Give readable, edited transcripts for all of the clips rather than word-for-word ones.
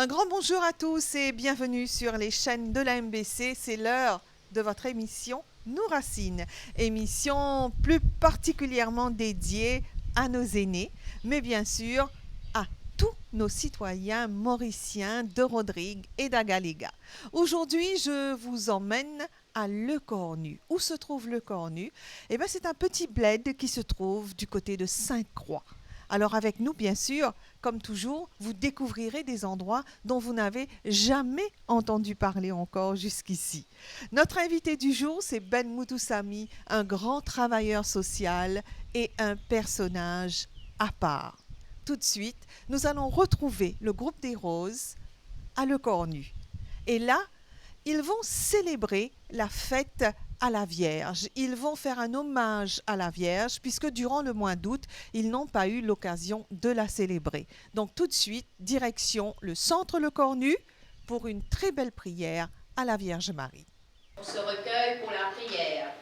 Un grand bonjour à tous et bienvenue sur les chaînes de la MBC. C'est l'heure de votre émission Nous Racines, émission plus particulièrement dédiée à nos aînés, mais bien sûr à tous nos citoyens mauriciens de Rodrigue et d'Agaléga. Aujourd'hui, je vous emmène à Le Cornu. Où se trouve Le Cornu? Eh bien, c'est un petit bled qui se trouve du côté de Sainte-Croix. Alors avec nous, bien sûr, comme toujours, vous découvrirez des endroits dont vous n'avez jamais entendu parler encore jusqu'ici. Notre invité du jour, c'est Ben Moutoussamy, un grand travailleur social et un personnage à part. Tout de suite, nous allons retrouver le groupe des Roses à Le Cornu. Et là, ils vont célébrer la fête à la Vierge. Ils vont faire un hommage à la Vierge puisque durant le mois d'août, ils n'ont pas eu l'occasion de la célébrer. Donc tout de suite, direction le centre Le Cornu pour une très belle prière à la Vierge Marie. On se recueille pour la prière.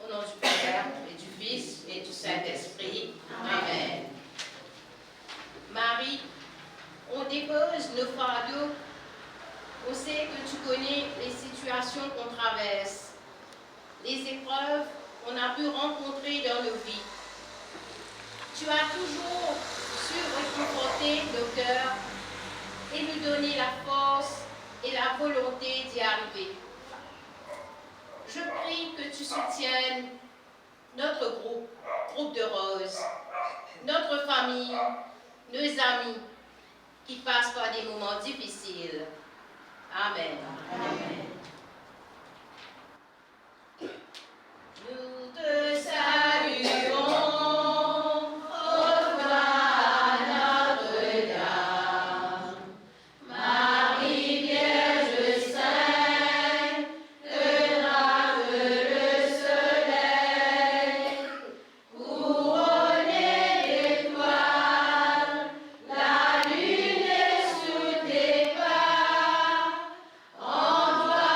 Au nom du Père et du Fils et du Saint-Esprit. Amen. Marie, on dépose nos fardeaux. On sait que tu connais les situations qu'on traverse, les épreuves qu'on a pu rencontrer dans nos vies. Tu as toujours su réconforter nos cœurs et nous donner la force et la volonté d'y arriver. Je prie que tu soutiennes notre groupe de Roses, notre famille, nos amis qui passent par des moments difficiles. Amen. Amen. Nous te saluons, ô toi, Notre-Dame, Marie Vierge Sainte, que brave le soleil, couronnée d'étoiles, la lune est sous tes pas, en toi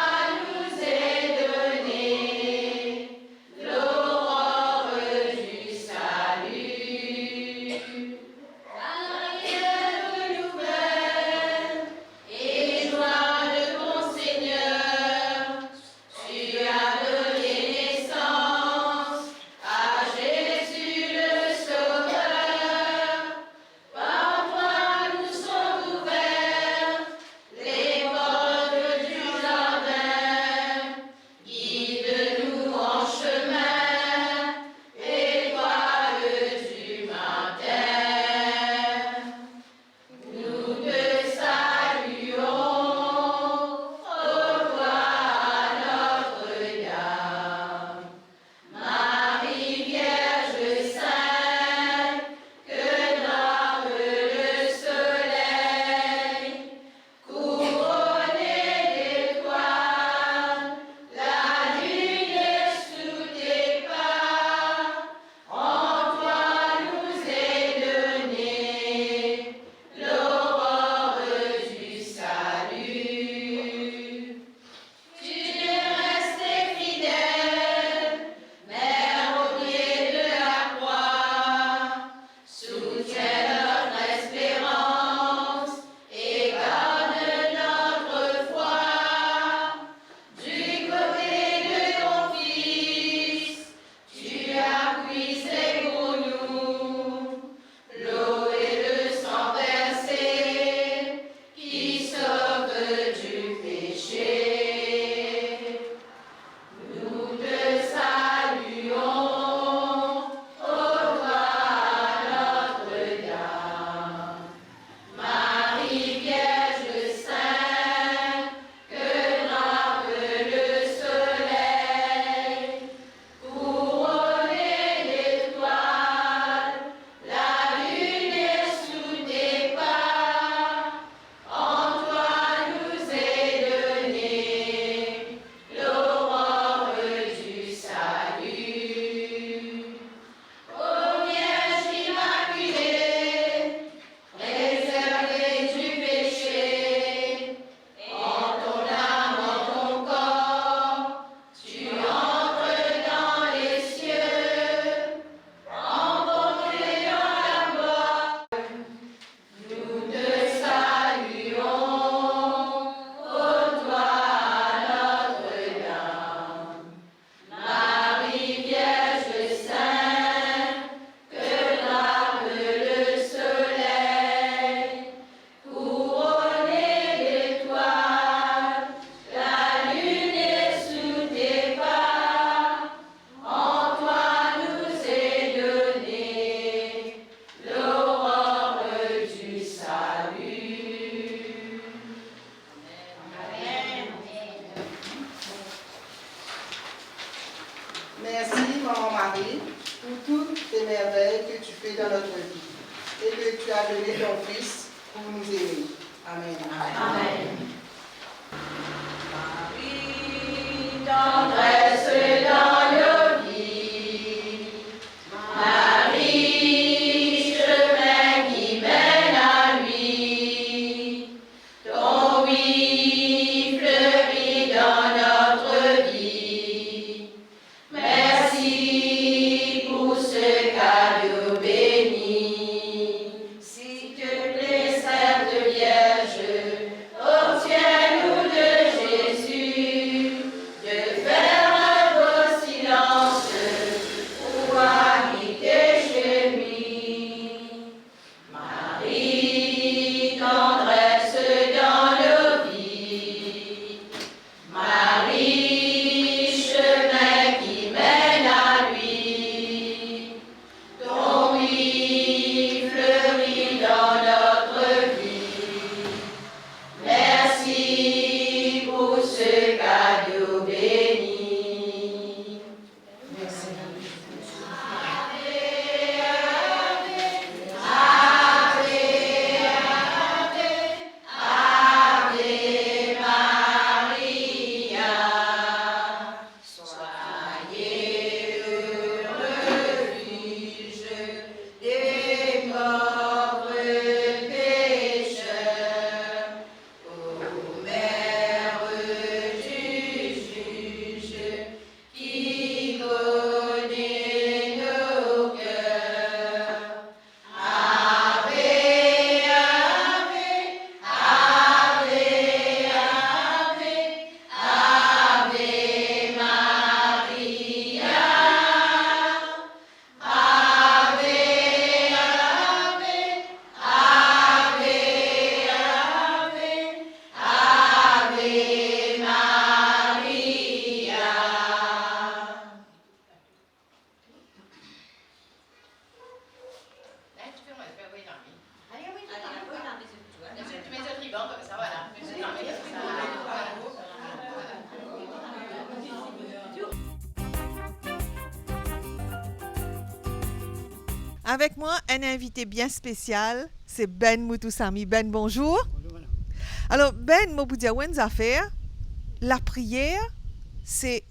Merci, Maman Marie, pour toutes les merveilles que tu fais dans notre vie et que tu as donné ton Fils pour nous aimer. Amen. Amen. Marie, tendresse dans nos vies. Marie, chemin qui mène à lui. Ton oui fleurit dans notre vie. Merci pour ce cadeau béni. S'il te plaît, Sainte Vierge, obtiens-nous de Jésus de faire un beau silence pour habiter chez lui. Marie, tendresse dans nos vies. Marie, chemin qui mène à lui. Ton oui fleurit dans notre vie. Merci pour ce cadeau béni. Merci. Ave Maria, soyez le refuge des pauvres pécheurs. Ô Mère du juge, qui connaît nos cœurs. Ave, Ave, Ave, Ave, Ave Maria. Ave, Ave, Ave, Ave, Ave Maria. Là, tu fais moi, je vais envoyer dans lui. Allez, oui, tu mets le ruban comme ça, voilà. Je vais envoyer comme ça. Avec moi, un invité bien spécial, c'est Ben Moutoussami. Ben, bonjour. Bonjour, madame. Alors, Ben, moi, vous dire, affaire, la prière, c'est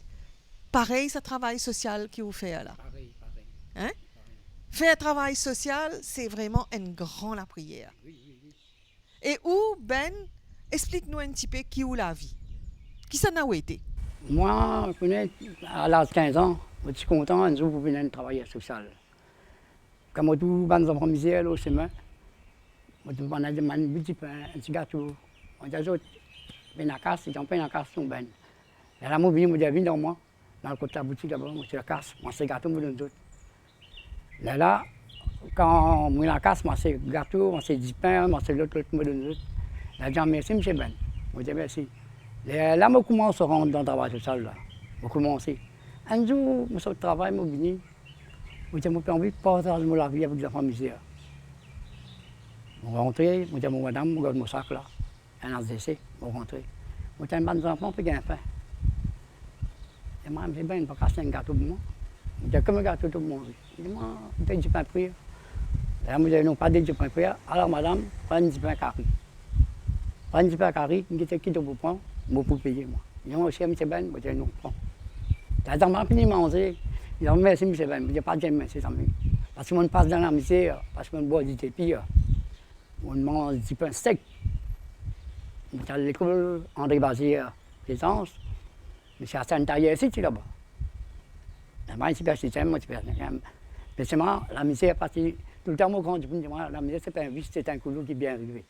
pareil, ce travail social que vous faites là. Pareil. Hein? Faire un travail social, c'est vraiment un grand la prière. Oui. Et où, Ben, explique-nous un petit peu qui ou la vie. Qui ça n'a été? Moi, je connais, à l'âge de 15 ans, je suis content un jour pour venir travailler social. Comme tout les enfants misère au chemin, on a des petits pains, un petit gâteau. On a des autres, ben à casse, ils ont pas une casse, on ben. Et là, moi, je viens dans moi, dans le côté de la boutique là-bas, moi, c'est la casse, moi, c'est gâteau, moi, donne d'autres. Là, quand moi, la casse, moi, c'est gâteau, moi, c'est 10 pains, moi, c'est l'autre, moi, donne d'autres. Là, je dis merci, monsieur Ben. Moi, je dis merci. Là, je commence à rentrer dans le travail social, là. Je commence. Un jour, je sors de travail, je viens. Je dis, j'ai envie de partager la vie avec les enfants misère. Je rentre, je dis à madame, je garde mon sac là, un ASDC, je rentre. Je dis, mes enfants, puis j'ai faim. Et moi, je dis, ben, pas casser un gâteau pour moi. Je dis, comme un gâteau pour moi. Je dis, moi, je dis, pain prière. Là, je dis, non, pas de pain prière. Alors, madame, prends du pain carré. Prends du pain carré, je dis, qui te prendre, je peux payer, moi. Je dis, moi aussi, monsieur Ben, je dis, non, prends. Là, dans ma fini de manger. Il dit merci, monsieur Ben. Je dis pas de merci, parce qu'on passe dans la misère, parce qu'on boit du tépi, on mange du pain sec. On est à l'école André Bazir, Plaisance, mais c'est à Saint-Taillé ici, là-bas. Là-bas, ici, c'est moi, mais c'est moi, la misère, parce que tout le temps, moi, quand je dis, la misère, c'est pas un vice, c'est un clou qui est bien arrivé.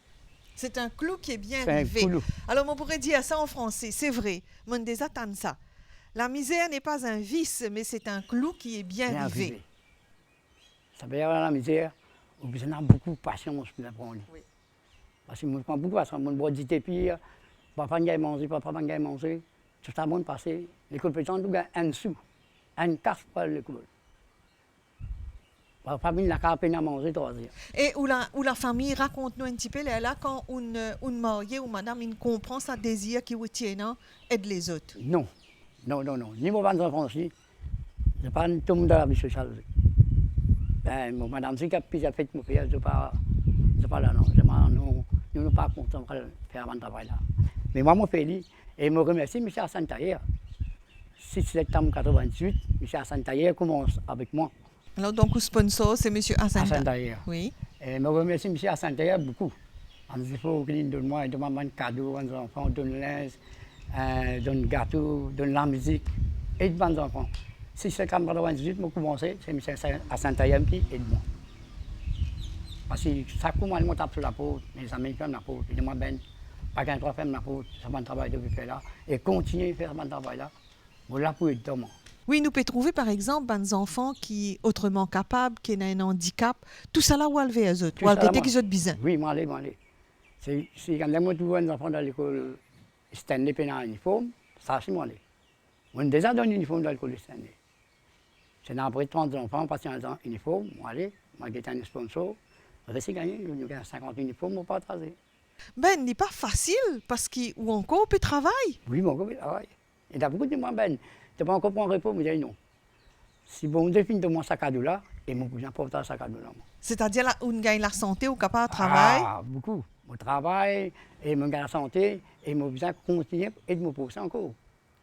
C'est un clou qui est bien C'est un arrivé. clou. Alors, on pourrait dire ça en français, c'est vrai. On désattend ça. La misère n'est pas un vice, mais c'est un clou qui est bien arrivé. Ça veut dire la misère, on a besoin de beaucoup de patience pour l'apprendre. Oui. Parce que moi, je prends beaucoup de patience. Moi, je bois du tépi, papa ne manger, papa ne manger. Tout ça, bon passé. L'école pétante, on a un sou. Un casse pour l'école. Papa n'a qu'à peine à manger, 3 heures. Et où la famille, raconte-nous un petit peu, là, quand une mariée ou madame il comprend sa désir qui vous tient, aide les autres. Non. Ni mon enfants aussi. Je parle tout le monde de la vie sociale. Ben, madame, si puis j'ai fait mon pays, je pas là, non. Nous ne pas contents de faire un travail là. Mais moi, mon pays, et je me remercie M. Hassan Tayer. 6 septembre 1998, M. Hassan Tayer commence avec moi. Alors, donc, le sponsor, c'est M. Hassan Tayer. Oui. Et je me remercie M. Hassan Tayer beaucoup. Il faut qu'il donne moi, il donne un cadeau aux enfants, donne linge, donne gâteau, donne la musique, et de bons enfants. 6 septembre 1998, je commencé, c'est M. Hassan Tayer qui aide moi. Parce que chaque fois, je tape sur la peau, mes amis font la peau, ils disent, ben, pas qu'un trois femmes la peau, ça va travail de faire là, et continuer à faire ce travail là, vous là pour aider moi. Oui, nous pouvons trouver par exemple des enfants qui sont autrement capables, qui ont un handicap, tout ça là où elle veut, eux autres, où elle veut qu'ils ont besoin. Oui, moi, allez. C'est quand je trouve un enfant dans l'école Stanley en uniforme, ça c'est moi. On a déjà donné un uniforme dans l'école Stanley. C'est après 30 enfants, passé un an uniforme, moi, j'ai un sponsor. J'ai gagné, il y a 50 uniformes pour partager. Ben, ce n'est pas facile, parce qu'on encore peut travailler. Oui, mon gars, travaille. Et t'as beaucoup de moi, ben, tu pas encore pour un repos, mais je dis non. Si bon, je finis de mon sac à dos là, et mon cousin porte un sac à dos là. C'est-à-dire là, on gagne la santé, on est capable de travailler. Ah, beaucoup. Je travaille, et je gagne la santé, et mon cousin continue et de me pousser encore.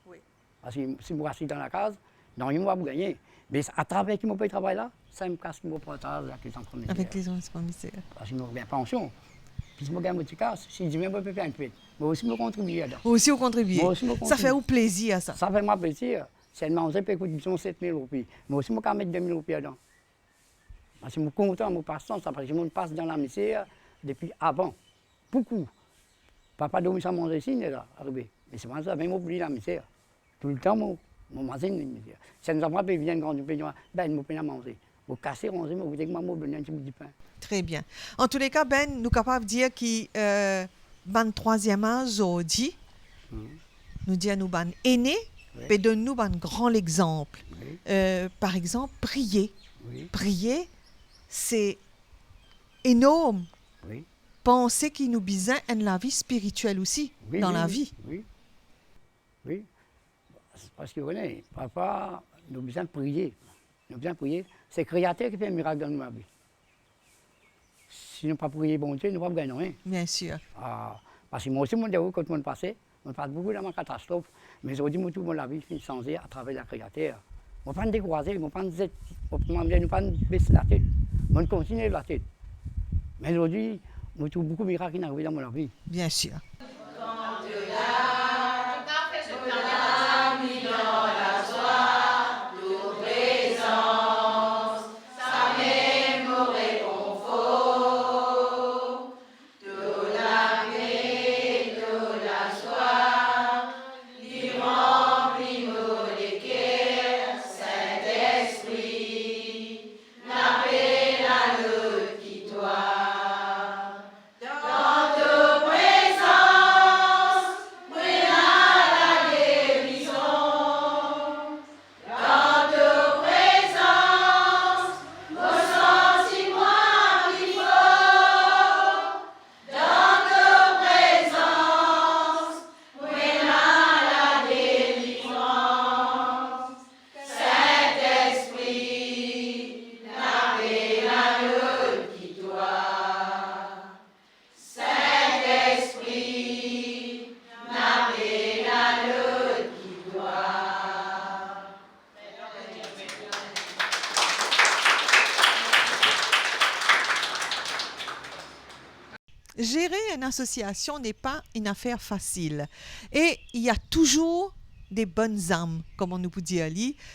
Oui. Parce que si je suis dans la case, non, il va gagner. Mais à travers qui mon travail là, ça me casse mon partage avec les enfants. Avec les enfants misères. Parce que je gagne pension. Puis je gagne mon petit casse, si je ne peux pas faire un peu, moi aussi je contribue là-dedans. Aussi, vous contribuez. Ça fait au plaisir, ça. Ça fait moi plaisir. Si elle mange, elle peut coûter 7 000 roupies. Moi aussi, je peux mettre 2 000 roupies dedans. Parce que je suis content, je passe ça, parce que je passe dans la misère depuis avant. Beaucoup. Papa dormit sans manger ici, là, arrivé. Mais c'est pas ça, même oublié la misère. Tout le temps, mon manger une misère. Si nous avons pas bien grand pays, ben, nous pouvons manger. Vous cassez, ranger, vous dites que moi, je un petit bout de pain. Très bien. En tous les cas, Ben, nous sommes capables de dire que ban troisième âge aujourd'hui, nous disons nous ban aînés, et donne-nous un grand exemple. Oui. Par exemple, prier. Oui. Prier, c'est énorme. Oui. Penser qu'il nous besoin de la vie spirituelle aussi, Oui, dans oui, la oui. vie. Oui. Oui. Parce que, vous voyez, papa, nous avons besoin de prier. Nous avons besoin de prier. C'est le Créateur qui fait un miracle dans ma vie. Si nous n'avons pas prié bon Dieu, nous ne pouvons pas gagner rien. Bien sûr. Ah, parce que moi aussi, quand je passais, je passe beaucoup dans ma catastrophe. Mais aujourd'hui, je trouve la vie changée à travers la Créateur. Je ne vais pas me décourager, je ne vais pas me baisser la tête. Je vais continuer la tête. Mais aujourd'hui, je trouve beaucoup de miracles qui arrivent dans ma vie. Bien sûr. Gérer une association n'est pas une affaire facile. Et il y a toujours des bonnes âmes, comme on nous peut dire,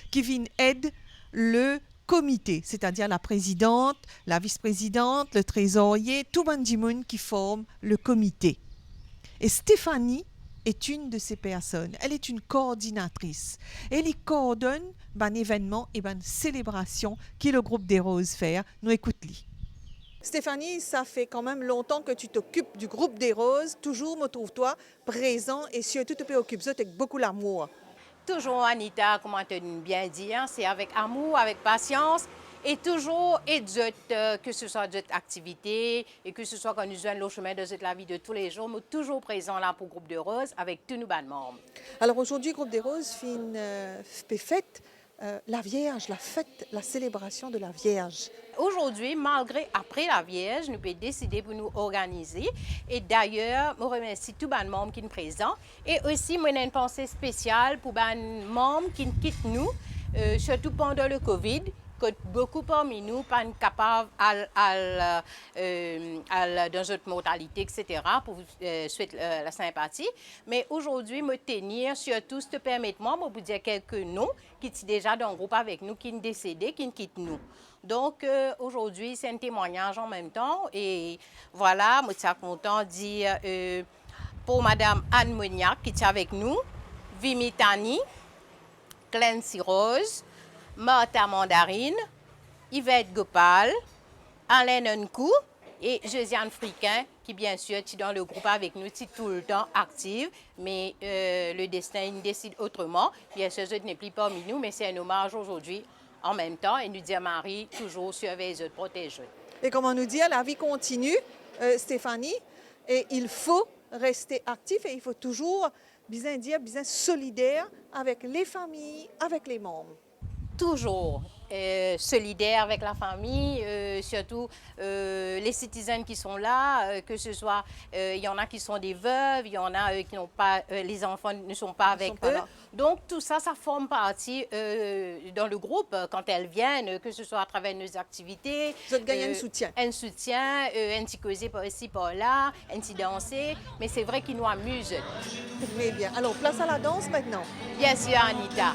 qui viennent aider le comité, c'est-à-dire la présidente, la vice-présidente, le trésorier, tout le monde qui forme le comité. Et Stéphanie est une de ces personnes. Elle est une coordinatrice. Elle y coordonne un événement et une célébration que le groupe des Roses fait. Nous écoutons. Stéphanie, ça fait quand même longtemps que tu t'occupes du groupe des Roses. Toujours, me trouve-toi présent et surtout tu t'occupes avec beaucoup d'amour. Toujours, Anita, comment te bien dire, c'est avec amour, avec patience et toujours, que ce soit d'autres activités et que ce soit quand nous allons le chemin de la vie de tous les jours, nous toujours présents là pour le groupe des Roses avec tous nos membres. Alors aujourd'hui, le groupe des Roses fait une fête la Vierge, la fête, la célébration de la Vierge. Aujourd'hui, malgré après la Vierge, nous pouvons décider pour nous organiser. Et d'ailleurs, je remercie tous les membres qui sont présents. Et aussi, moi, j'ai une pensée spéciale pour les membres qui quittent nous, surtout pendant le Covid, que beaucoup parmi nous pas capables dans notre mortalité, etc., pour souhaiter la sympathie. Mais aujourd'hui, me tenir surtout, te permettre-moi de vous dire quelques noms qui sont déjà dans le groupe avec nous, qui sont décédés, qui quittent nous. Donc, aujourd'hui, c'est un témoignage en même temps. Et voilà, je suis content de dire pour Mme Anne Moniac qui est avec nous, Vimy Tani, Clancy Rose, Martha Mandarine, Yvette Gopal, Alain Nkou et Josiane Friquin, qui bien sûr est dans le groupe avec nous, est tout le temps active, mais le destin décide autrement. Bien sûr, je n'ai plus parmi nous, mais c'est un hommage aujourd'hui en même temps. Et nous dit à Marie, toujours surveille, protège. Et comme on nous dit, la vie continue, Stéphanie, et il faut rester actif et il faut toujours bien dire, bien solidaire avec les familles, avec les membres. Toujours solidaire avec la famille, surtout les citoyens qui sont là, que ce soit, il y en a qui sont des veuves, il y en a qui n'ont pas, les enfants ne sont pas avec eux. Donc tout ça, ça forme partie dans le groupe quand elles viennent, que ce soit à travers nos activités. Vous avez gagné un soutien. Un soutien, un petit causé par ici, par là, un petit danser, mais c'est vrai qu'ils nous amusent. Très bien. Alors place à la danse maintenant. Bien sûr, Anita.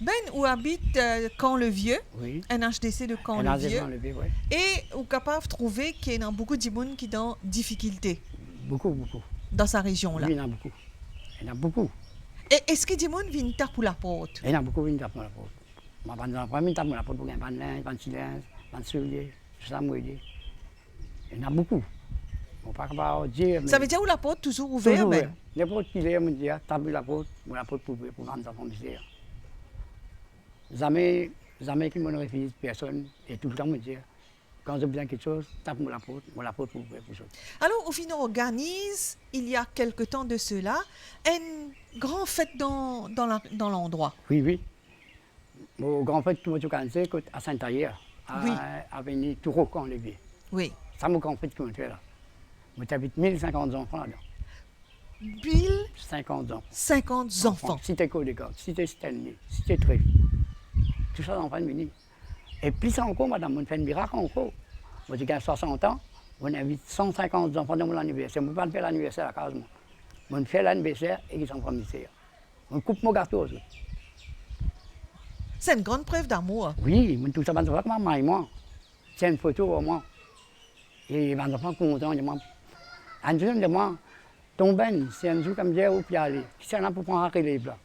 Ben, où habite Camp-le-Vieux, Oui. un HDC de Un Camp-le-Vieux, dans le vieux, oui. et où capable de trouver qu'il y a beaucoup de gens qui sont en difficulté Beaucoup, beaucoup. dans sa région-là. Oui, il y en a beaucoup. Il y en a beaucoup. Et est-ce que des gens viennent taper pour la porte? Il y en a beaucoup qui tapent pour la porte. Moi, pendant la première, tape pour la porte pour gagner un linge, un silence, un soulier, tout ça, moi, il y en a beaucoup. On ne peut pas dire. Ça veut dire où la porte toujours ouverte, Ben? N'importe qui est, on dit, tape la porte pour vendre enfants misère. Jamais qui me refuse personne, et tout le temps me dire, quand j'ai besoin de quelque chose, tape la porte pour ouvrir pour ça. Alors, au final, on organise, il y a quelque temps de cela, une grande fête dans l'endroit. Oui. Au grand fête, tout le monde sait à Saint-Ayer, à venir tout rocan levé. Oui. Ça, mon grand fête qu'on fait là. Moi, j'habite 1050 enfants là-dedans. 1050 enfants. Cité Côte-des-Cordes, cité Stanley, cité Trèfle. Tout ça, enfants de venir. Et plus encore, madame, on fait un miracle encore. Moi, j'ai 60 ans, on invite 150 enfants dans mon anniversaire. Je ne peux pas faire l'anniversaire à la case. On fait l'anniversaire et ils sont en misère. On coupe mon gâteau aussi. C'est une grande preuve d'amour. Oui, tout ça, comme maman et moi. C'est une photo au moins. Et les enfants sont contents. Un jour, de moi, ton ben, c'est un jour comme j'ai où puis aller. Qui s'en a pour prendre un relève là.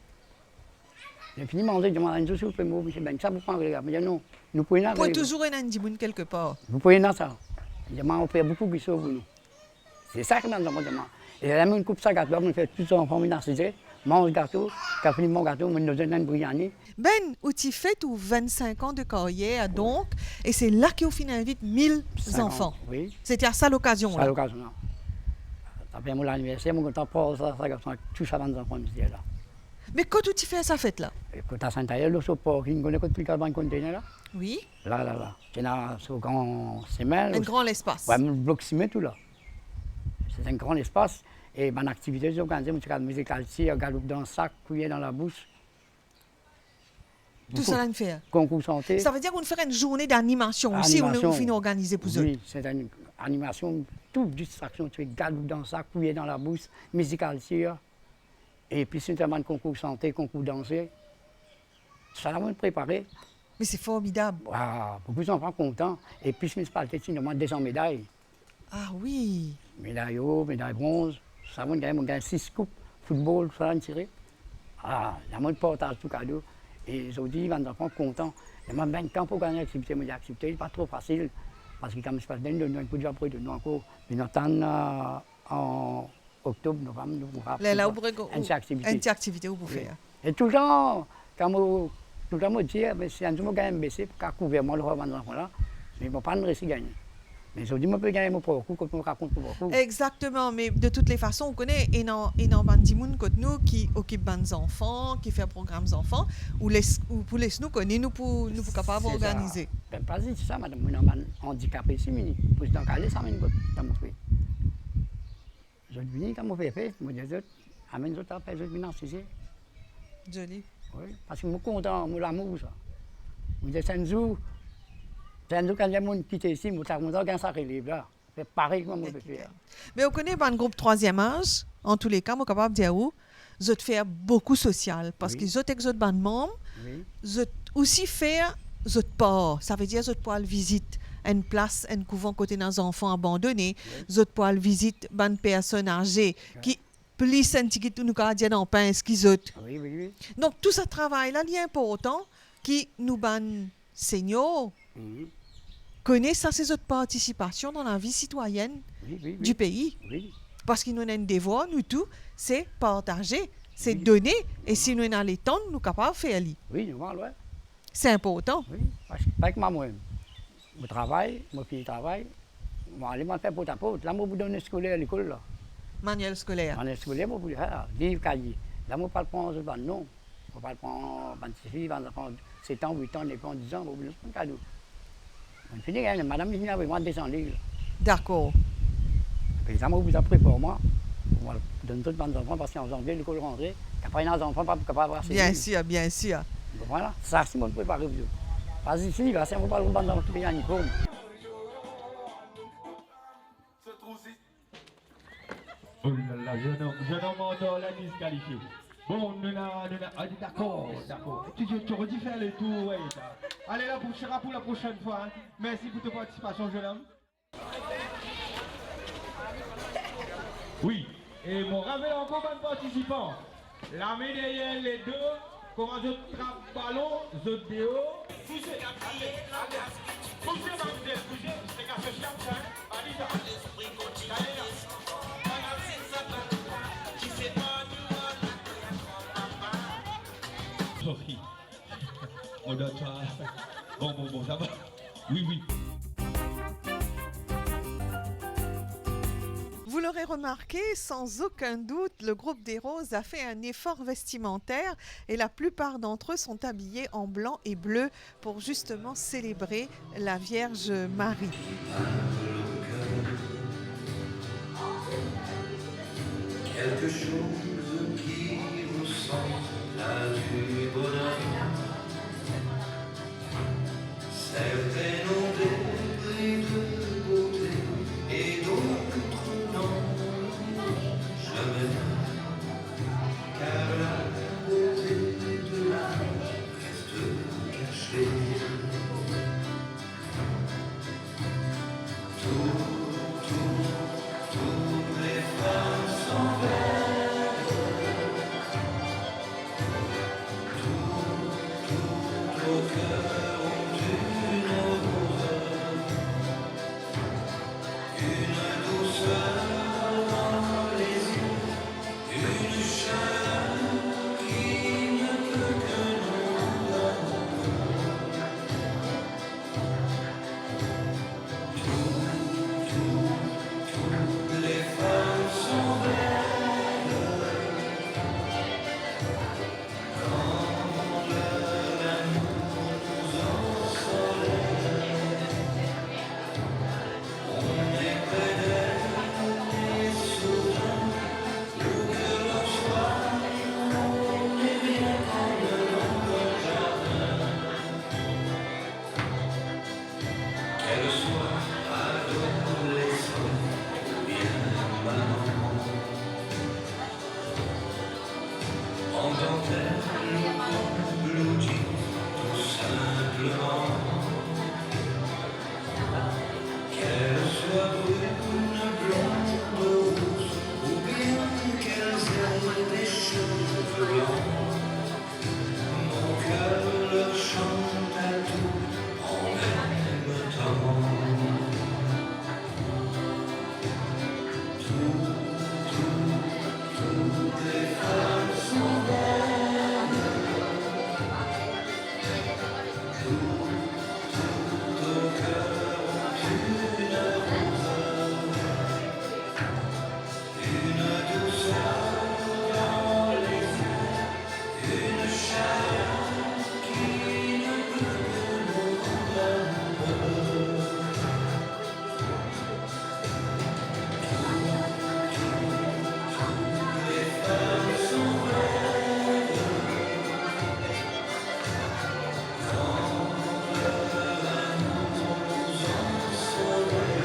J'ai fini de manger, je demande un jour si vous pouvez me dire, ben, ça pour prendre un relève. Je dis non, nous pouvons Pour toujours un Andimoun quelque part. Vous pouvez dans ça. Je demande, on fait beaucoup de choses pour nous. C'est ça que je demande. Et là, on coupe ça gâteau, on fait tous les enfants dans la cité, mange gâteau, quand on finit mon gâteau, on nous donne un brillant. Ben, où tu fais tout 25 ans de carrière, donc, et c'est là qu'on invite 1000 enfants. Oui. C'était à ça l'occasion. C'est à l'occasion, là. Ça fait mon anniversaire, mon content pour ça, tout ça, 20 enfants, là. Mais quand tu fais sa fête là? Quand à Saint-Ayer, le support, qui ne connaît pas plus qu'à le conteneur là. Oui. Là. C'est dans ce grand semelle. Un grand espace. Oui, le bloc ciment tout là. C'est un grand espace. Et mon activité, j'ai organisé, je musique calcium, galoupe dans le sac, couillé dans la bouche. Tout ça, on fait. Concours santé. Ça veut dire qu'on ferait une journée d'animation aussi, on finit organisé pour eux. Oui, c'est une animation, toute distraction, tu fais galoupe dans le sac, couillé dans la bouche, musique calcium. Et puis, c'est un concours santé, concours dansé. Ça l'a préparé. Mais c'est formidable. Wow, beaucoup d'enfants contents. Et puis, la municipalité, il demande 200 médailles. Ah oui. Médaille haut, médaille bronze. Ça m'a gagné 6 coupes. Football, ça l'a tiré. Ah, il y a moins de portage, tout cadeau. Et ils ont dit, les enfants contents. Il y a même temps pour gagner l'activité, mais l'activité n'est pas trop facile. Parce que comme je passe d'un de nous, un coup de après de nous encore. Mais nous attendons en octobre, novembre, nous pourrons faire une activité où vous faire. Et tout le temps, quand je dis, c'est un jour que je gagne BC pour couvrir moi le roi des enfants là, mais je ne peux pas réussir à gagner. Mais je dis, je peux gagner mon propre coup, quand je raconte mon propre coup. Exactement, mais de toutes les façons, on connaît énormément de gens comme nous qui occupent des enfants, qui font programmes enfants, ou pour les nous connaître, nous pour capables d'organiser. Pas dit ça, madame, on a un handicap ici, mais pour dans Calais, ça mène dans mon pays. Je dis, quand je fais, je dis, amène les autres après, je viens ici. Joli. Oui, parce que je suis content, je l'amour, ça. Je dis, c'est un jour quand j'ai mon quitté ici, je suis content quand ça relève là. C'est pareil comme je peux faire. Mais on connaît un groupe troisième âge, en tous les cas, je suis capable de dire où, je fais beaucoup social, parce que je suis ban membres, je aussi faire je part. Ça veut dire je peux aller visiter une place, un couvent côté des enfants abandonnés, je peux aller visiter une personne âgée qui plus un petit peu nous garder dans pince qu'ils ont. Oui. Donc tout ce travail là, il est important qui nous ban seniors connaissent ça ces autres participations dans la vie citoyenne du pays. Oui. Parce qu'il nous a un devoir, nous tous, c'est partager, c'est donner, et si nous avons les temps, nous sommes capables de faire. Oui, nous allons. C'est important. Oui, parce que avec moi, je travaille, mon fille travaille, je vais aller faire porte à porte. Là, je vais donner scolaire à l'école. Là. Manuel scolaire. Manuel scolaire, je vais faire livre, cahier. Là, je ne vais pas prendre ce non. Je ne vais pas prendre 26 filles, 7 ans, 8 ans, 9 ans, 10 ans, je vais prendre un cadeau. On finit, madame, il vient avec moi 200 livres. D'accord. Et ça, je vous apprends pour moi. On va donner tous les enfants parce qu'en janvier, l'école rentrée. Après, les enfants pas capables d'avoir ces livres. Bien sûr. Voilà, ça, c'est mon préparé. Parce que ici, on ne va pas le vendre dans le pays en uniforme. Oh là là, jeune homme endort la disqualifié. Bon, nous avons d'accord. Tu redis faire le tour, ouais. Allez là, pour la prochaine fois. Hein. Merci pour ta participation, jeune homme. Oui, et mon rappel encore bon participant. La main derrière les deux, comment je trappe ballon, je déo. bougez, allez, allez. Bougez, mademoiselle, bougez. C'est qu'à ce chien, hein. Allez, allez, là. Sorry. On doit pas. Bon, ça va. Oui. Vous l'aurez remarqué, sans aucun doute, le groupe des Roses a fait un effort vestimentaire et la plupart d'entre eux sont habillés en blanc et bleu pour justement célébrer la Vierge Marie. Quelque chose qui ressemble à du bonheur. Certaines ont des bris de beauté et d'autres non. Jamais, car la beauté de l'âme reste cachée. Toutes les femmes sont belles. Tout au cœur ont une roseur, une douceur dans les yeux, une chaleur qui ne peut que nous donner. Toutes les femmes sont belles quand leur amour nous ensoleille. On est près d'elles et soudain, où que l'on soit, on est bien comme dans le jardin. Qu'elle soit adolescente ou bien maman, en dentelle ou blottie, tout simplement. Qu'elle soit brune, blonde, rouge, ou bien qu'elles aient des cheveux blancs, mon cœur leur chante à tout en même temps. Toutes les femmes sont belles. Tout au cœur ont une roseur, une douceur dans les yeux, une chaleur qui ne peut que nous rendre heureux. Les femmes sont belles quand leur amour nous ensoleille.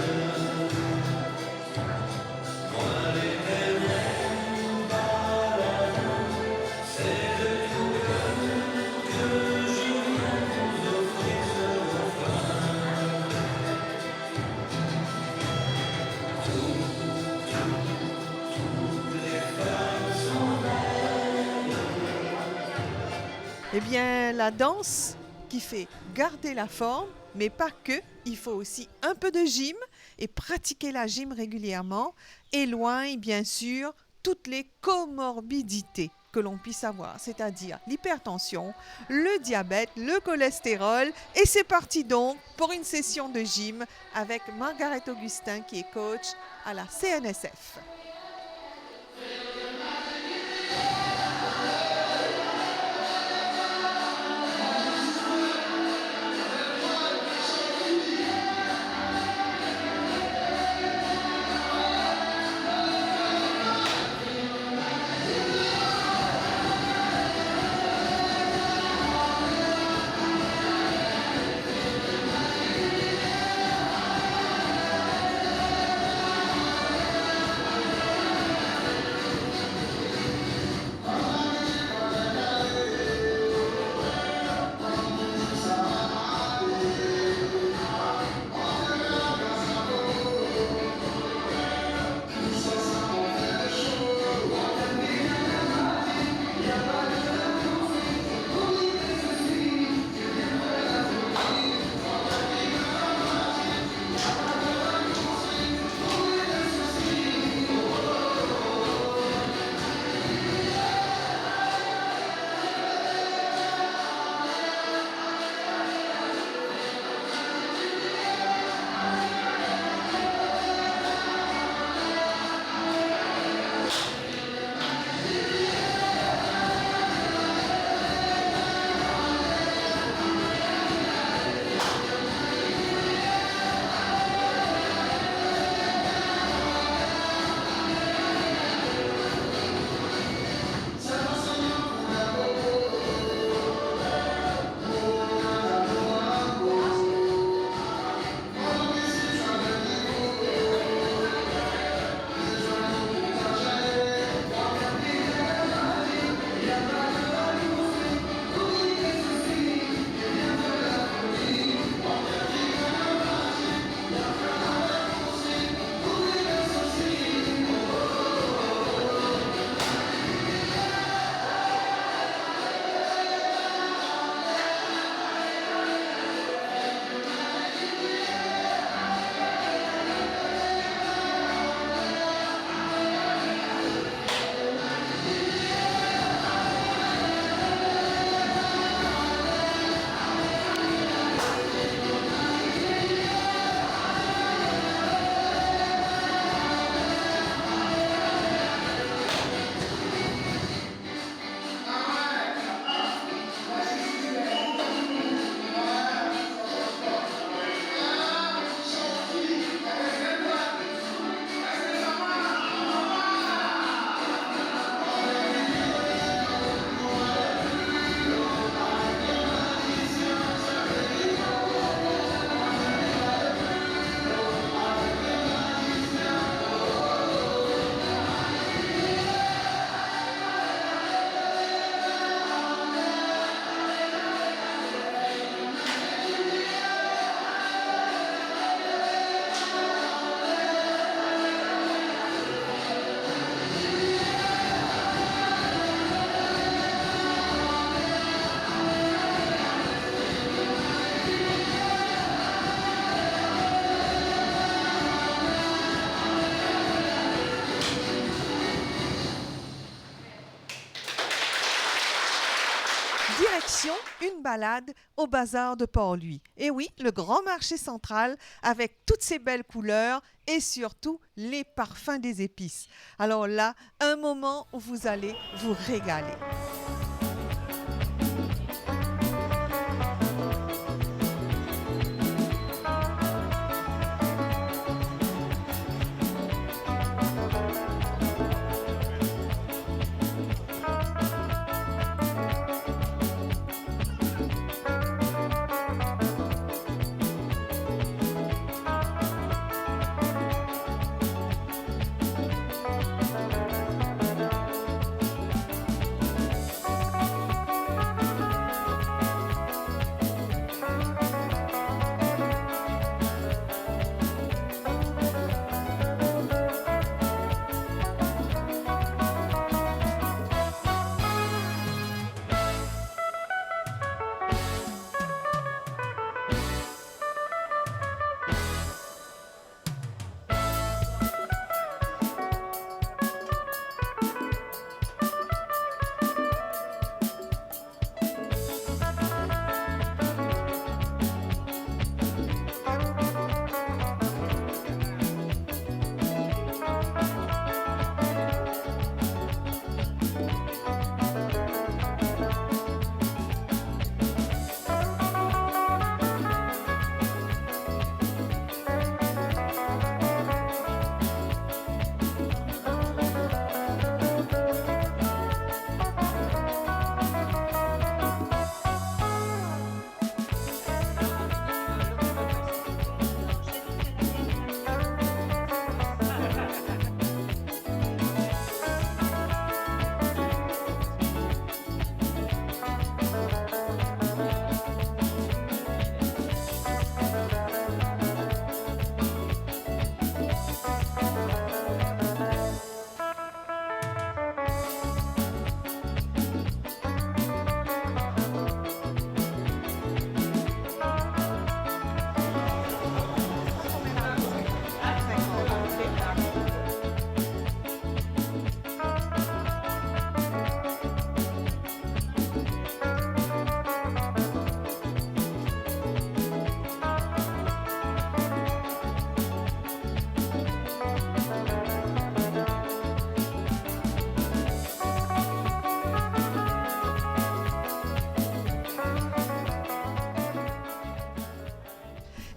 Moi l'éternel balade, c'est de tout cœur que je viens vous offrir ce refrain. Toutes les femmes sont belles. Eh bien, la danse qui fait garder la forme, mais pas que, il faut aussi un peu de gym et pratiquer la gym régulièrement éloigne bien sûr toutes les comorbidités que l'on puisse avoir, c'est-à-dire l'hypertension, le diabète, le cholestérol. Et c'est parti donc pour une session de gym avec Margaret Augustin qui est coach à la CNSF. Direction une balade au bazar de Port-Louis. Et oui, le grand marché central avec toutes ses belles couleurs et surtout les parfums des épices. Alors là, un moment où vous allez vous régaler.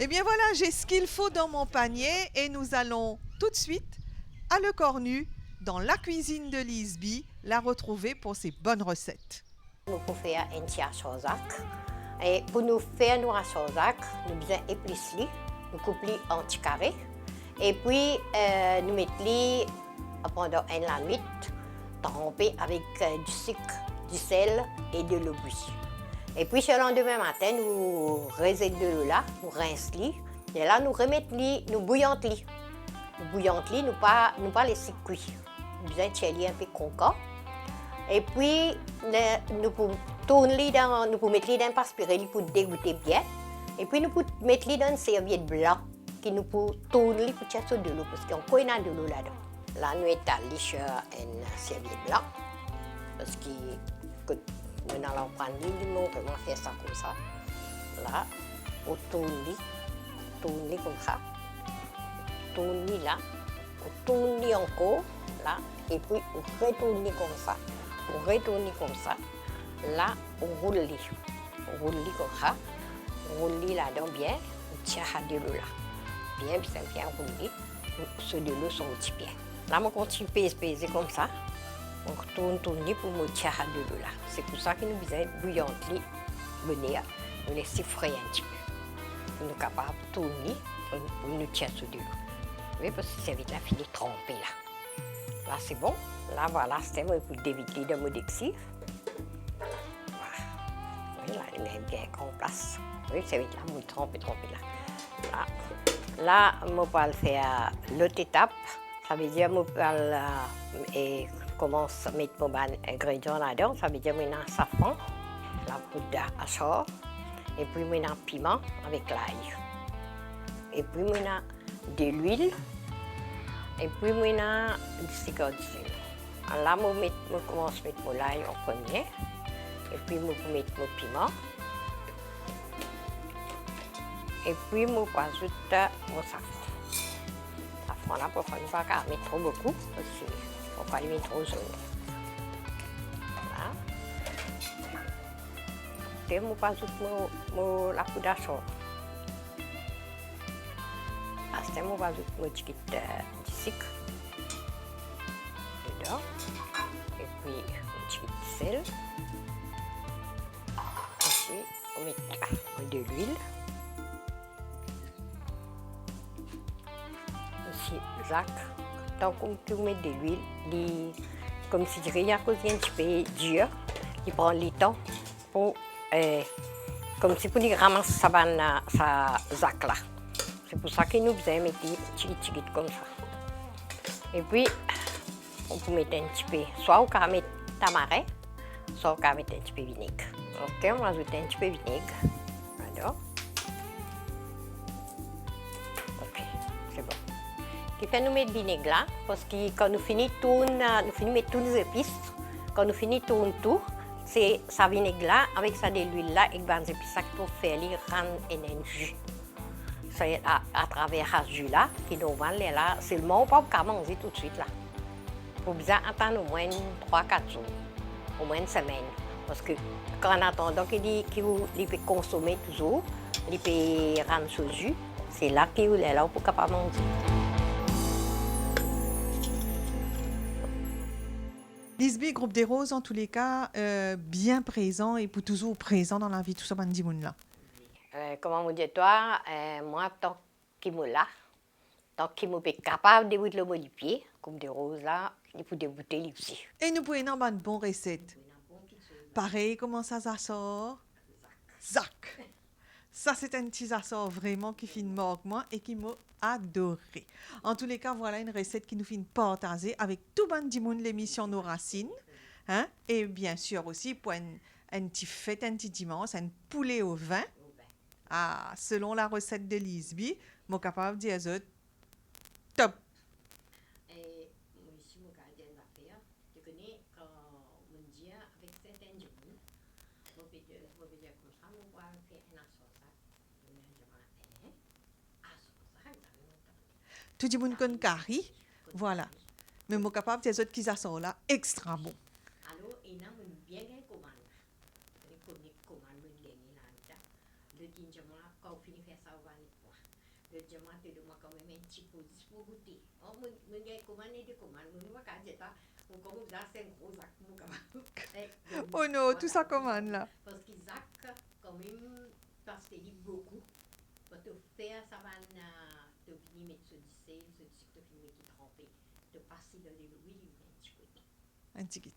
Eh bien voilà, j'ai ce qu'il faut dans mon panier et nous allons tout de suite à Le Cornu, dans la cuisine de Lisby, la retrouver pour ses bonnes recettes. Nous pouvons faire un petit chosac. Et pour nous faire nos chosac, nous besoin épicer, nous couper en petits carrés. Et puis, nous mettons pendant la nuit, tremper avec du sucre, du sel et de l'eau bouillie. Et puis, le lendemain matin, nous raisons de l'eau là, nous rinçons. Et là, nous remettons, nous bouillons. Nous bouillons, nous pas laisser cuire. Nous besoin de un peu concombre. Et puis, nous pouvons tourner nous pouvons mettre dans un passe-pirelli pour dégoûter bien. Et puis, nous pouvons mettre dans une serviette blanche qui nous pouvons tourner pour tirer de l'eau parce qu'on connaît de l'eau là-dedans. Là, nous étalons sur une serviette blanche parce que nous allons prendre nous vraiment faire ça comme ça. Là, on tourne comme ça. Tourne là, on tourne encore là, et puis on retourne comme ça. On retourne comme ça. Là, on roule comme ça. On roule là-dedans bien, on tire de l'eau là. Bien roulé. Ceux de l'eau sont un petit bien. Là, on continue à peser comme ça. On tourne pour me tirer de l'eau là. C'est pour ça que nous besoin de bouillante, venir, nous laisser frayer un petit peu. Nous sommes capables de tourner pour nous tirer de l'eau. Oui, parce que ça va être la fille trempée là. Là, c'est bon. Là, voilà, c'est moi pour déviter de mon dexif. Voilà. Oui, là, il est bien en place. Oui, ça va être là, moi trempée là. Là, je vais faire l'autre étape. Ça veut dire que je commence à mettre mon ingrédient là-dedans. Ça veut dire que je mets un safran, la poudre à chaud, et puis je mets un piment avec l'ail. Et puis je mets de l'huile, et puis je mets du sucre du sel. Là, je commence à mettre mon ail en premier. Et puis, je vais mettre mon piment. Et puis, je vais ajouter mon safran. Safran là, pour ne pas mettre trop beaucoup, parce qu'il ne faut pas le mettre trop jaune. Voilà. Et je vais ajouter la poudre à chaud. Après, je vais ajouter un petit peu de sucre dedans. Et puis, un petit peu de sel. Ensuite, on met de l'huile. Aussi, Jacques, tant que tu mets de l'huile, comme si tu rien cause un petit peu dur, il prend le temps pour, comme si pour ramasser sa Jacques là. C'est pour ça que nous faisons mettre petit comme ça. Et puis, on peut mettre un petit peu, soit on peut mettre tamarin, soit on peut mettre un petit peu de vinaigre. Ok, on va ajouter un petit peu de vinaigre. Voilà. Ok, c'est bon. Ce qui fait nous mettre du vinaigre là, parce que quand nous finissons de mettre toutes les épices, quand nous finissons tout, c'est ça vinaigre là, avec ça de l'huile là, et les épices là pour faire les rendre un jus. C'est à travers ce jus là, qui nous vend là, seulement on ne peut pas manger tout de suite là. Il faut bien attendre au moins 3-4 jours, au moins une semaine. Parce que quand on attend qu'il peut consommer toujours, il peut rendre ce jus, c'est là qu'il est là pour capable manger. Lisby, groupe des Roses, en tous les cas, bien présent et pour toujours présent dans la vie de tout ce monde là. Comment vous dire toi, moi, tant qu'il me là, tant qu'il me est capable de mettre le mot du pied, comme des roses là, il faut débouter les aussi. Et nous pouvons avoir une bonne recette. Pareil, comment ça sort? Zac. Ça, c'est un petit sort vraiment qui fait marque moi et qui m'a adoré. En tous les cas, voilà une recette qui nous fait partager avec tout le monde l'émission Nos Racines. Hein? Et bien sûr aussi pour un petit fête, un petit dimanche, un poulet au vin. Ah, selon la recette de Lisby, je suis capable de dire top. Et moi aussi, mon gardien d'affaires, tu connais quand on dit avec certains gens, on peut dire comme ça, on va faire un assoissage. Tout le monde connaît curry, voilà. Mais je suis capable de dire qu'ils sont là extra bon. Alors, il y a bien une commande. Il y a une commande qui est là. Le dimanche, quand on finit de faire ça, on va aller voir. Le dimanche, tu dois quand même un petit peu pour goûter. On a une commande et des commandes. On va dire ça. On commence à faire un gros acte. Oh non, tout ça commande là. Parce que Zach, quand même, parce qu'il dit beaucoup, pour te faire ça, tu finis mettre ce sel, tu finis mettre trempé, tu passes dans l'huile un petit peu. Un petit guide.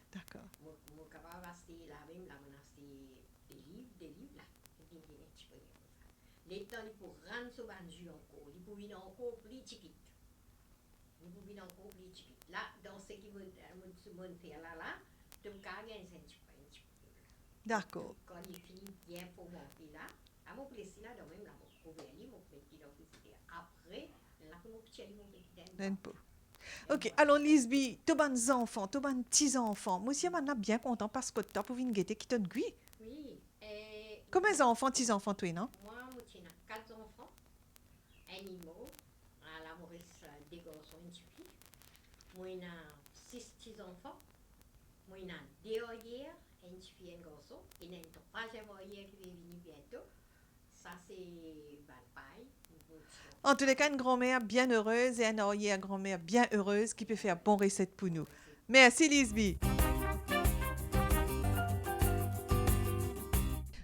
D'accord. Mon capable d'acheter la même, là, on a acheté des livres là, et puis un petit peu comme ça. Les temps, il faut rendre ce jus encore, il faut venir encore plus petit. Il faut venir encore plus petit. Là, dans ce qui me fait là, tu me carries un petit peu. D'accord. Quand il finit bien pour monter là, à mon plaisir là, dans même là, mon couvert, mon petit là, après, là, pour mon petit, mon petit. Ok, alors Lisby, tu as des enfants, tu as des petits-enfants. Moi aussi, je suis bien content parce que tu as pour venir guetter qui te guide. Oui. Combien d'enfants, petits-enfants, toi, non? Moi, j'ai 4 enfants, animaux, à la Maurice, des garçons et des filles. Moi, j'ai 6 petits-enfants. Moi, j'ai 2 oeillères, une petite fille et un garçon. Il y a une 3e oeillère qui va venir bientôt. Ça, c'est Balpaille. En tous les cas, une grand-mère bien heureuse et un arrière-grand-mère bien heureuse qui peut faire bonne recette pour nous. Merci, Lisby.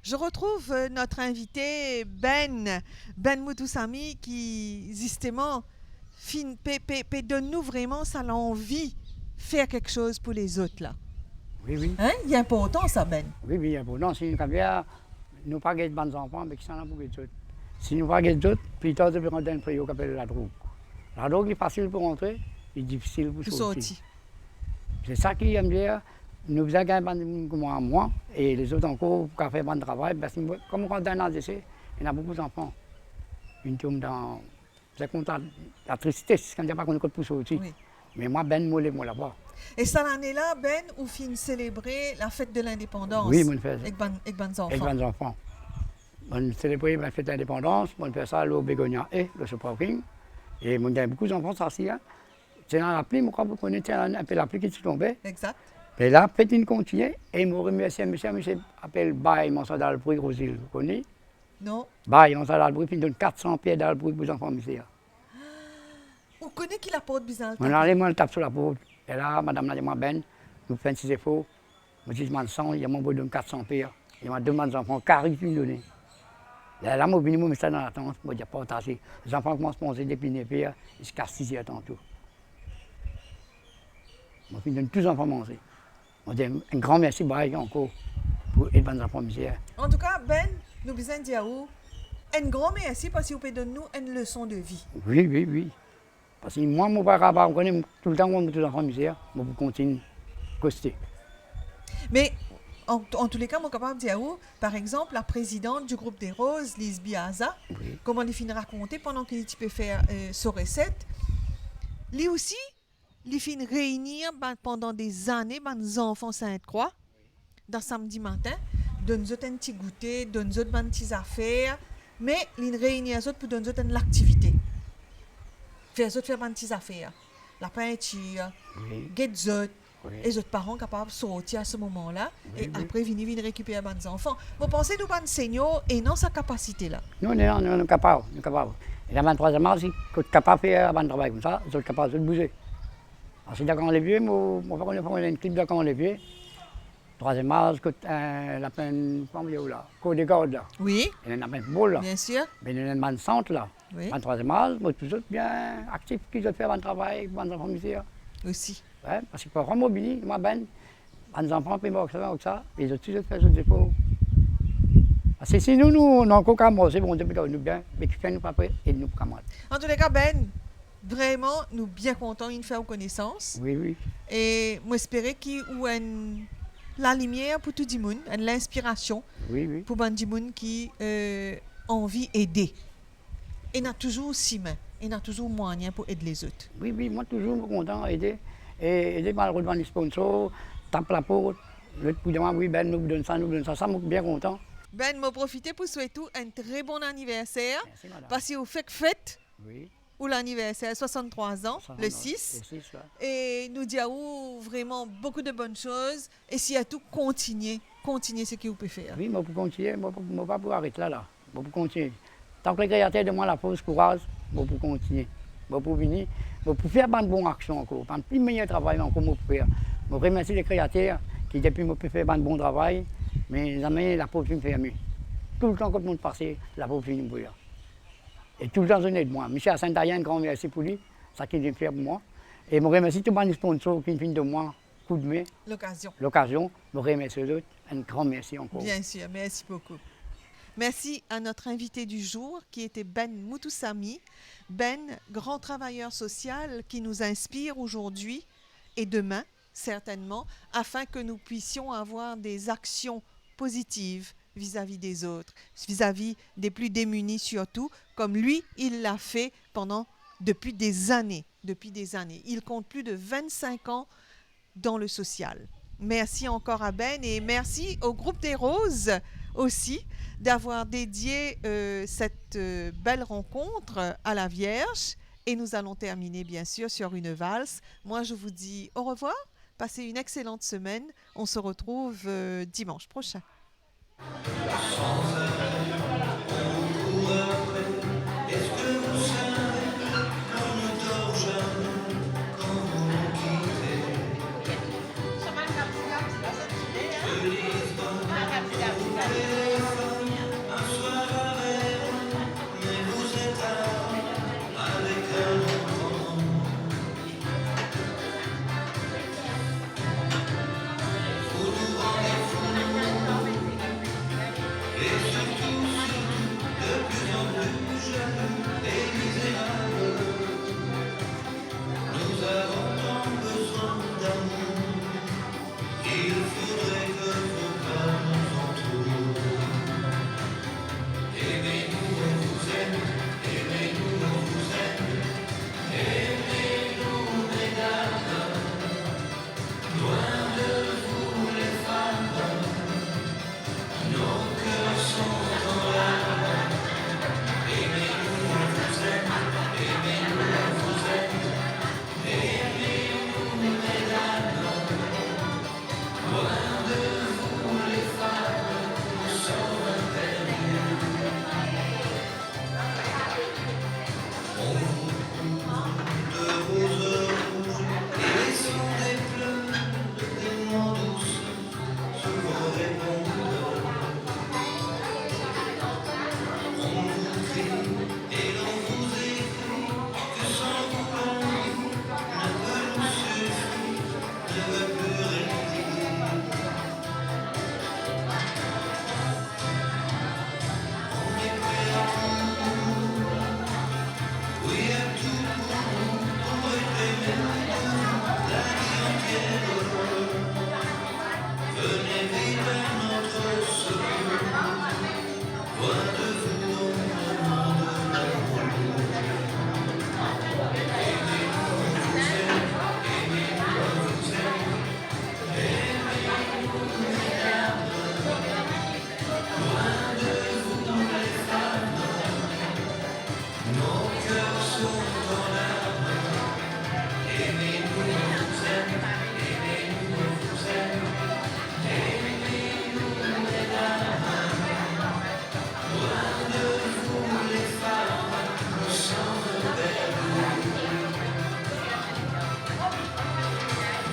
Je retrouve notre invité Ben Moutoussami qui, justement, donne-nous vraiment ça l'envie de faire quelque chose pour les autres, là. Oui, oui. Hein? Il est important, ça, Ben. Oui, oui, il est important. Si nous ne pas de bons enfants, mais qui sont là pour les autres. Si nous ne pas de autres, plus tard, nous devons rentrer dans un pays qui s'appelle la drogue. La drogue est facile pour rentrer, est difficile pour sortir. C'est ça qui aime bien. Nous faisons un bon comme moi et les autres encore pour faire un bon travail. Parce que comme on rentre dans l'ADC, il y a beaucoup d'enfants. Une tombe dans. Ça compte la tristesse, quand il n'y a pas qu'on écoute pour sortir. Oui. Mais moi, Ben, moi là-bas. Et cette année-là, Ben, vous finissez célébrer la fête de l'indépendance. Oui, on fait ça. Avec ben enfants. Avec les enfants. On célèbre la fête de l'indépendance, on fait ça au Bégonia et le Sopraking. Et on a beaucoup d'enfants, ça aussi. Hein. C'est dans la pluie, moi, vous connaissez un peu la pluie qui est tombée. Exact. Et là, petite continue, et il m'a remercié un monsieur appelle Baye, mon ça dans le bruit, Rosil, vous connaissez? Non. Baye, mon ça dans le bruit, puis il donne 400 pieds dans le bruit pour les enfants, monsieur. Vous connaissez qui la porte bizarre? On allait, moi, le tape sur la porte. Et là, madame l'a dit, moi, Ben, nous faisons 6 efforts. Moi, je dis, je 100, il y a mon beau de 400 pieds. Il y a deux enfants, carré qui me donné. Là, moi, je me suis dans la tente, je dis, partager. Les enfants commencent à manger des pines pieds, ils se cassent 6 heures tantôt. Moi, je donne tous les enfants manger. On dit un grand merci Baye encore pour aider les enfants misère. En tout cas, Ben, nous besoin de dire à vous, un grand merci parce que vous pouvez donner nous une leçon de vie. Oui, oui, oui. Parce que moi, mon père, on connaît tout le temps tous les enfants misère, moi, je continue à coster. Mais en tous les cas, moi, capable de dire à vous, par exemple, la présidente du groupe des Roses, Lise Biaza, Oui. comment elle finit raconter pendant qu'il peut faire sa recette, lui aussi, il finit réunir pendant des années les enfants Sainte-Croix, dans samedi matin, donne eux un petit goûter, donne eux des petites affaires, mais il réunit eux pour donner eux l'activité. Faire eux faire des petites affaires. La peinture, Oui. get eux, Oui. et les autres parents capables de sortir à ce moment-là, Oui, et oui. après venir récupérer les enfants. Vous pensez nous pas seigneur et non sa capacité-là. Nous, on est capables. Et la 23e mars, si on est capable de faire un travail comme ça, on est capable de bouger. Alors, c'est d'accord, on est vieux, mon frère, on a une clip d'accord, on est vieux. 3e mars, la peine, comment on dit là, Côte des Gardes là. Oui, Il y en a plein de boules là. bien sûr. Mais il y en a un centre là. Oui. 23e mars, moi, tous autres bien actifs qui veulent faire un travail, les enfants misère. Aussi. Ouais, parce qu'il faut vraiment mobiliser, moi, ben, les enfants, puis moi, ça, et les autres, ils font des efforts. Parce que si nous, on a encore qu'à manger, bon, depuis nous bien, mais qui fait nous pas prêt, et nous pas mal. En tous les cas, Ben, vraiment, nous bien contents de faire connaissance. Oui, oui. Et moi, j'espère qu'il y a la lumière pour tout le monde, l'inspiration Oui, oui. pour tout le monde qui a envie d'aider. Et n'a toujours six mains, et n'a toujours moyen pour aider les autres. Oui, oui, moi, toujours content d'aider. Et aider malheureusement les sponsors, tape la porte, l'autre pour dire, oui, Ben, nous donne ça, ça, moi, bien content. Ben, je profite pour souhaiter un très bon anniversaire. Merci, madame. Parce que vous faites fête Oui. ou l'anniversaire, 63 ans, Ça, le non, 6. Le 6, là. Et nous disons vraiment beaucoup de bonnes choses. Et s'il y a tout, continuez ce que vous pouvez faire. Oui, moi, pour continuer, moi, ne vais pas pouvoir arrêter là. Moi, pour continuer. Tant que les créateurs de moi la force, courage, moi, pour continuer. Moi, pour venir, moi, pour faire une bonne action encore, un plus meilleur travail encore, moi, pour faire. Je remercie les créateurs qui, depuis, m'ont fait un bon travail, mais jamais la pauvre me fait mieux. Tout le temps, quand le monde passe, la pauvre me fait. Et tout le temps, je n'ai de moi. Michel Saint-Ayen, un grand merci pour lui, ça qu'il vient faire pour moi. Et je remercie tous les sponsors qui viennent de moi, coup de main, l'occasion. Je remercie eux autres, un grand merci encore. Bien sûr, merci beaucoup. Merci à notre invité du jour qui était Ben Moutoussamy. Ben, grand travailleur social qui nous inspire aujourd'hui et demain, certainement, afin que nous puissions avoir des actions positives vis-à-vis des autres, vis-à-vis des plus démunis surtout, comme lui, il l'a fait depuis des années. Il compte plus de 25 ans dans le social. Merci encore à Ben et merci au groupe des Roses aussi d'avoir dédié cette belle rencontre à la Vierge. Et nous allons terminer bien sûr sur une valse. Moi, je vous dis au revoir. Passez une excellente semaine. On se retrouve dimanche prochain. Il faudrait que vos pas nous entourent.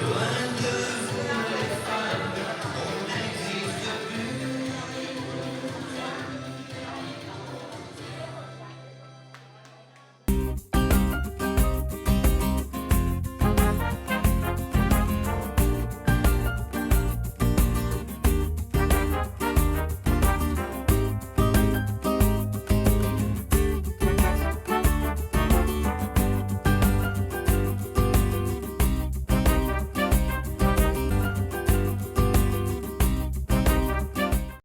loin